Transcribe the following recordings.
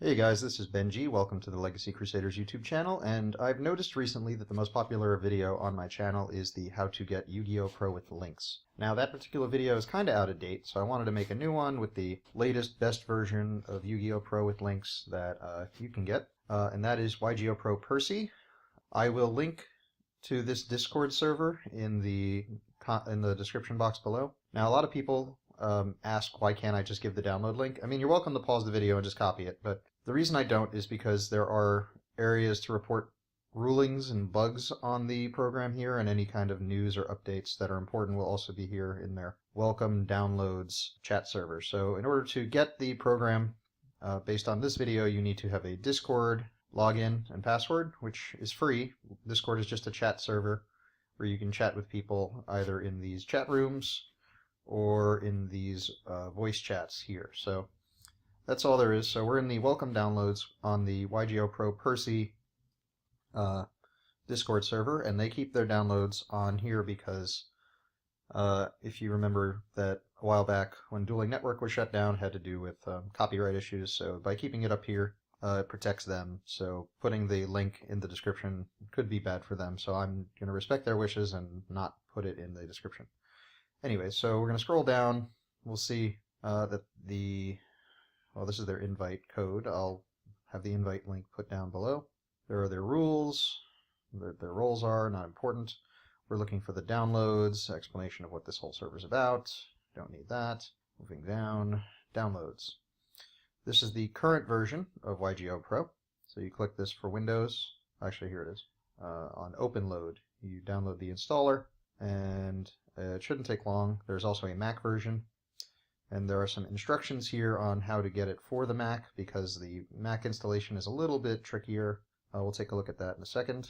Hey guys, this is Benji. Welcome to the Legacy Crusaders YouTube channel, and I've noticed recently that the most popular video on my channel is the how to get Yu-Gi-Oh! Pro with links. Now that particular video is kind of out of date, so I wanted to make a new one with the latest, best version of Yu-Gi-Oh! Pro with links that you can get, and that is YGOPro Percy. I will link to this Discord server in the description box below. Now a lot of people ask why can't I just give the download link. I mean, you're welcome to pause the video and just copy it, but the reason I don't is because there are areas to report rulings and bugs on the program here, and any kind of news or updates that are important will also be here in their welcome downloads chat server. So in order to get the program based on this video, you need to have a Discord login and password, which is free. Discord is just a chat server where you can chat with people either in these chat rooms or in these voice chats here. So that's all there is. So we're in the welcome downloads on the YGOPro Percy Discord server, and they keep their downloads on here because if you remember that a while back when Dueling Network was shut down, it had to do with copyright issues. So by keeping it up here, it protects them. So putting the link in the description could be bad for them. So I'm going to respect their wishes and not put it in the description. Anyway, so we're going to scroll down. We'll see that well, this is their invite code. I'll have the invite link put down below. There are their rules. Their roles are not important. We're looking for the downloads, explanation of what this whole server is about. Don't need that. Moving down, downloads. This is the current version of YGOPro. So you click this for Windows. Actually, here it is. On Open Load, you download the installer, and it shouldn't take long. There's also a Mac version, and there are some instructions here on how to get it for the Mac, because the Mac installation is a little bit trickier. We'll take a look at that in a second.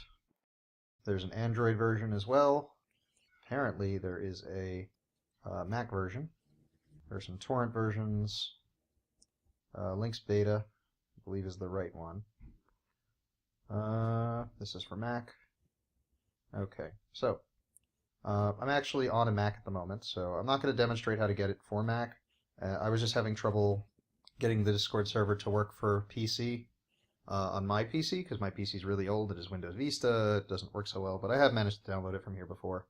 There's an Android version as well. Apparently there is a Mac version. There's some torrent versions. Lynx Beta, I believe, is the right one. This is for Mac. Okay, so I'm actually on a Mac at the moment, so I'm not going to demonstrate how to get it for Mac. I was just having trouble getting the Discord server to work for PC on my PC, because my PC is really old. It is Windows Vista. It doesn't work so well, but I have managed to download it from here before.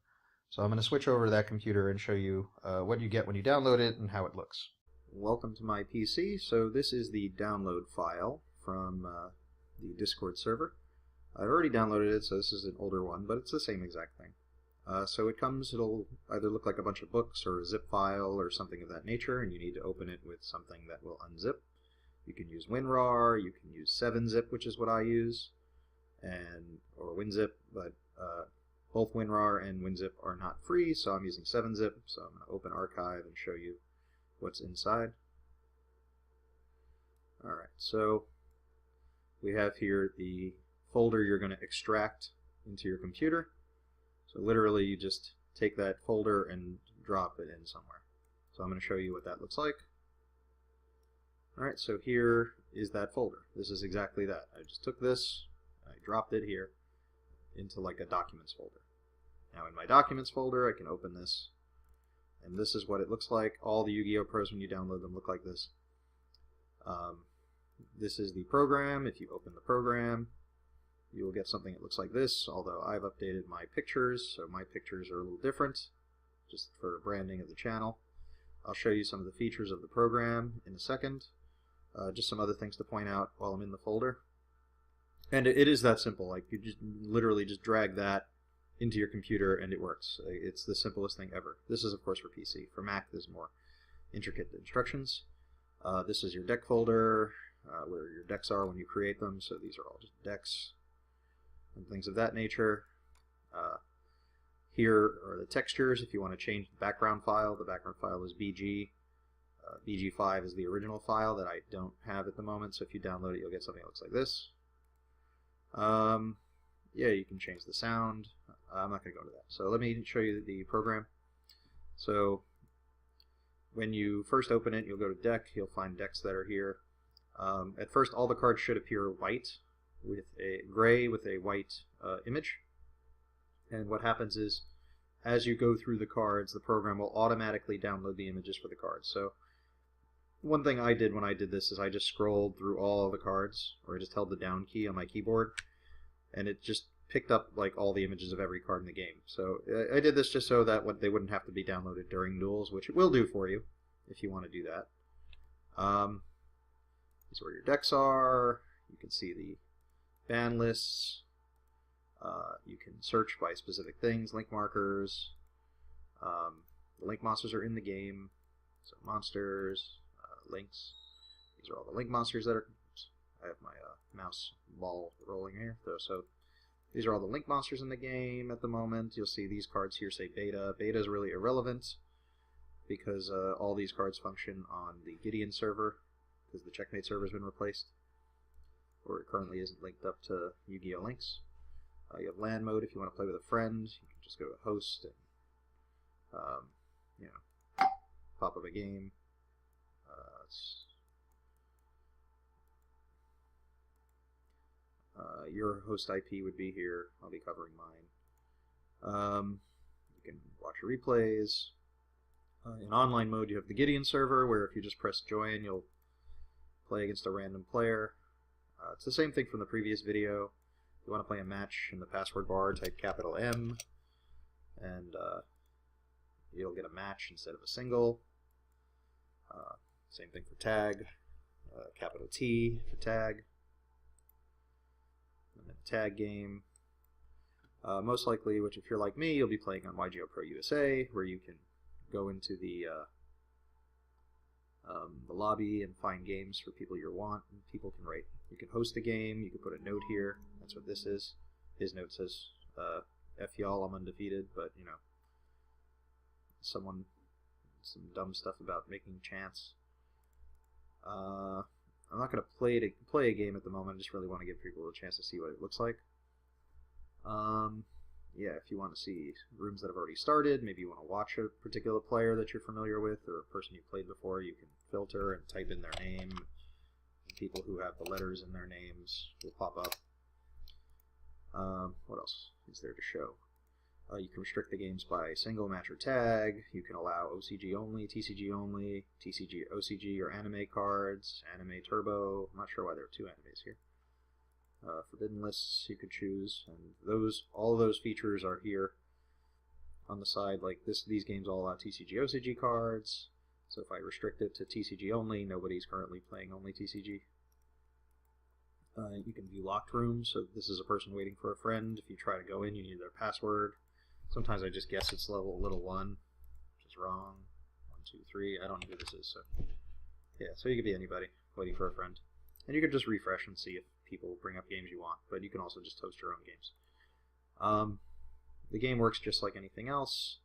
So I'm going to switch over to that computer and show you what you get when you download it and how it looks. Welcome to my PC. So this is the download file from the Discord server. I've already downloaded it, so this is an older one, but it's the same exact thing. So it'll either look like a bunch of books or a zip file or something of that nature, and you need to open it with something that will unzip. You can use WinRAR, you can use 7-zip, which is what I use, or WinZip, but both WinRAR and WinZip are not free, so I'm using 7-zip. So I'm going to open Archive and show you what's inside. Alright, so we have here the folder you're going to extract into your computer. So literally you just take that folder and drop it in somewhere. So I'm going to show you what that looks like. Alright, so here is that folder. This is exactly that. I just took this, I dropped it here into like a documents folder. Now in my documents folder I can open this, and this is what it looks like. All the Yu-Gi-Oh! Pros, when you download them, look like this. This is the program. If you open the program, you will get something that looks like this, although I've updated my pictures, so my pictures are a little different, just for branding of the channel. I'll show you some of the features of the program in a second. Just some other things to point out while I'm in the folder. And it is that simple. Like, you just literally just drag that into your computer and it works. It's the simplest thing ever. This is, of course, for PC. For Mac, there's more intricate instructions. This is your deck folder, where your decks are when you create them. So these are all just decks and things of that nature. Here are the textures if you want to change the background file. The background file is BG. BG5 is the original file that I don't have at the moment, so if you download it, you'll get something that looks like this. Yeah, you can change the sound. I'm not going to go into that. So let me show you the program. So when you first open it, you'll go to Deck. You'll find decks that are here. At first, all the cards should appear white, with a gray with a white image. And what happens is, as you go through the cards, the program will automatically download the images for the cards. So one thing I did when I did this is I just scrolled through all of the cards, or I just held the down key on my keyboard, and it just picked up like all the images of every card in the game. So I did this just so that they wouldn't have to be downloaded during duels, which it will do for you if you want to do that. These are where your decks are. You can see the ban lists. You can search by specific things, link markers. The link monsters are in the game. So monsters, links. These are all the link monsters that are... Oops, I have my mouse ball rolling here. So these are all the link monsters in the game at the moment. You'll see these cards here say beta. Beta is really irrelevant because all these cards function on the Gideon server because the Checkmate server has been replaced, or it currently isn't linked up to Yu-Gi-Oh! Links. You have LAN mode if you want to play with a friend. You can just go to host and pop up a game. Your host IP would be here. I'll be covering mine. You can watch your replays. In online mode, you have the Gideon server, where if you just press join, you'll play against a random player. It's the same thing from the previous video. If you want to play a match in the password bar, type capital M, and you'll get a match instead of a single. Same thing for tag, capital T for tag, and then a tag game. Most likely, which if you're like me, you'll be playing on YGOPro USA, where you can go into the lobby and find games for people you want, and people can rate. You can host the game, you can put a note here. That's what this is. His note says, F y'all, I'm undefeated, but, you know, some dumb stuff about making chance. I'm not going to play a game at the moment. I just really want to give people a chance to see what it looks like. Yeah, if you want to see rooms that have already started, maybe you want to watch a particular player that you're familiar with or a person you've played before, you can filter and type in their name. People who have the letters in their names will pop up. What else is there to show? You can restrict the games by single, match, or tag. You can allow OCG only, TCG only, TCG, OCG, or anime cards, anime turbo. I'm not sure why there are two animes here. Forbidden lists you could choose, and all of those features are here on the side. Like these games all allow TCG, OCG cards. So if I restrict it to TCG only, nobody's currently playing only TCG. You can view locked rooms, so this is a person waiting for a friend. If you try to go in, you need their password. Sometimes I just guess it's level 1, which is wrong. 1, 2, 3. I don't know who this is, so yeah. So you could be anybody waiting for a friend, and you could just refresh and see if people bring up games you want. But you can also just host your own games. The game works just like anything else.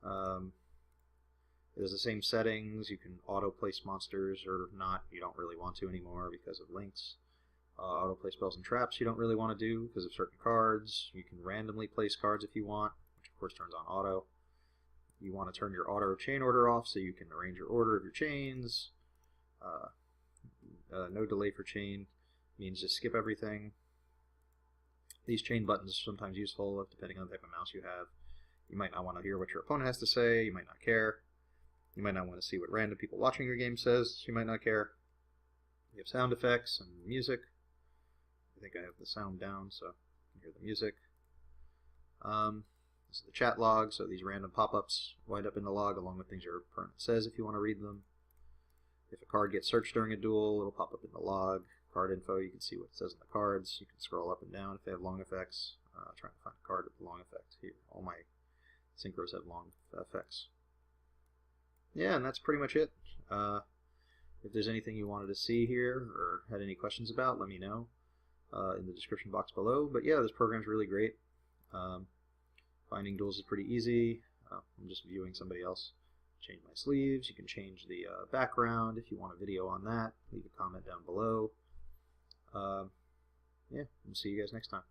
It has the same settings. You can auto place monsters or not. You don't really want to anymore because of links. Auto play spells and traps you don't really want to do because of certain cards. You can randomly place cards if you want, which of course turns on auto. You want to turn your auto chain order off so you can arrange your order of your chains. No delay for chain means just skip everything. These chain buttons are sometimes useful depending on the type of mouse you have. You might not want to hear what your opponent has to say. You might not care. You might not want to see what random people watching your game says. You might not care. You have sound effects and music. I think I have the sound down so you can hear the music. This is the chat log, so these random pop-ups wind up in the log along with things your opponent says if you want to read them. If a card gets searched during a duel, it'll pop up in the log. Card info, you can see what it says in the cards. You can scroll up and down if they have long effects. Trying to find a card with a long effect here. All my synchros have long effects. Yeah, and that's pretty much it. If there's anything you wanted to see here or had any questions about, let me know in the description box below. But yeah, this program's really great. Finding duels is pretty easy. I'm just viewing somebody else. Change my sleeves. You can change the background if you want a video on that. Leave a comment down below. Yeah, we'll see you guys next time.